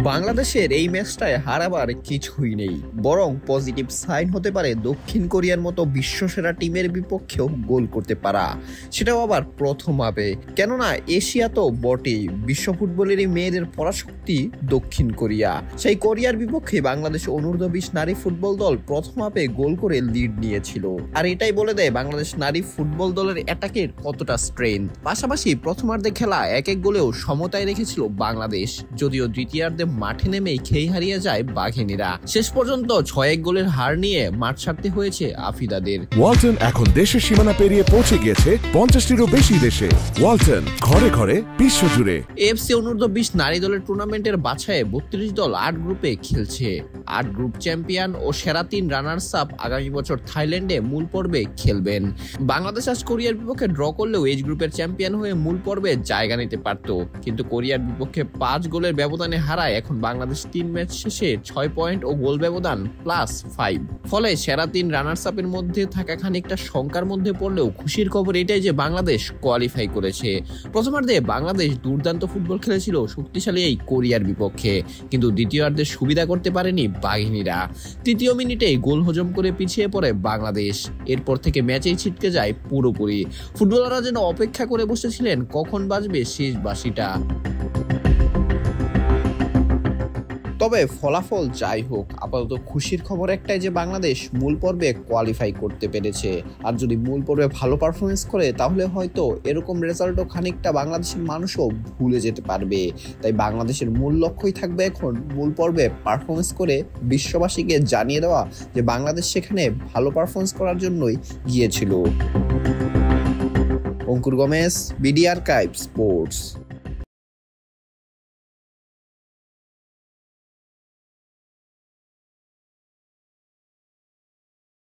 বাংলাদেশের এই ম্যাচটায় হারাবার কিছুই নেই, বরং পজিটিভ সাইন হতে পারে দক্ষিণ কোরিয়ার মতো বিশ্বসেরা টিমের বিপক্ষেও গোল করতে পারা, সেটাও আবার প্রথম হাফে। কেননা এশিয়া তো বটেই, বিশ্ব ফুটবলেরই মেয়েদের পরাশক্তি দক্ষিণ কোরিয়া। সেই কোরিয়ার বিপক্ষে বাংলাদেশ অনূর্ধ্ব-20 নারী ফুটবল দল প্রথম হাফে গোল করে লিড নিয়েছিল, আর এটাই বলে দেয় বাংলাদেশ নারী ফুটবল দলের অ্যাটাকের কতটা স্ট্রেংথ। পাশাপাশি প্রথমার্ধে খেলা এক এক গোলেও সমতায় রেখেছিল বাংলাদেশ, যদিও দ্বিতীয়ার্ধে মাঠে নেমেই খেই হারিয়ে যায় বাঘিনীরা। শেষ পর্যন্ত 6-1 গোলের হার নিয়ে মাঠ ছাড়তে হয়েছে আফিদাদের। ওয়ালটন এখন দেশের সীমানা পেরিয়ে পৌঁছে গিয়েছে 50টিরও বেশি দেশে। ওয়ালটন, ঘরে ঘরে বিশ্বজুড়ে। এএফসি অনূর্ধ্ব-20 নারী দলের টুর্নামেন্টের বাছাইয়ে 32 দল 8 গ্রুপে খেলছে। 8 গ্রুপ চ্যাম্পিয়ন ও সেরা 3 রানার্স আপ আগামী বছর থাইল্যান্ডে মূল পর্বে খেলবেন। বাংলাদেশ আজ কোরিয়ার বিপক্ষে ড্র করলেও এইচ গ্রুপের চ্যাম্পিয়ন হয়ে মূল পর্বে জায়গা নিতে পারত, কিন্তু কোরিয়ার বিপক্ষে 5 গোলের ব্যবধানে হারায় এখন বাংলাদেশ 3 ম্যাচ শেষে 6 পয়েন্ট ও গোল ব্যবধান +5। ফলে সেরা 3 রানার্স আপের মধ্যে থাকা খানিকটা শঙ্কার মধ্যে পড়লেও খুশির খবর এটাই যে বাংলাদেশ কোয়ালিফাই করেছে। প্রথমার্ধে বাংলাদেশ দুর্দান্ত ফুটবল খেলেছিল শক্তিশালী এই কোরিয়ার বিপক্ষে, কিন্তু দ্বিতীয়ার্ধে সুবিধা করতে পারেনি বাঘিনীরা। তৃতীয় মিনিটেই গোল হজম করে পিছিয়ে পড়ে বাংলাদেশ। এরপর থেকে ম্যাচেই ছিটকে যায় পুরোপুরি। ফুটবলাররা যেন অপেক্ষা করে বসেছিলেন কখন বাজবে শেষ বাঁশিটা। তবে ফলাফল যাই হোক, আপাতত খুশির খবর একটাই যে বাংলাদেশ মূল পর্বে কোয়ালিফাই করতে পেরেছে। আর যদি মূল পর্বে ভালো পারফরমেন্স করে তাহলে হয়তো এরকম রেজাল্টও খানিকটা বাংলাদেশের মানুষও ভুলে যেতে পারবে। তাই বাংলাদেশের মূল লক্ষ্যই থাকবে এখন মূল পর্বে পারফরমেন্স করে বিশ্ববাসীকে জানিয়ে দেওয়া যে বাংলাদেশ সেখানে ভালো পারফরমেন্স করার জন্যই গিয়েছিল। অঙ্কুর গোমেজ, বিডি আর্কাইভ স্পোর্টস।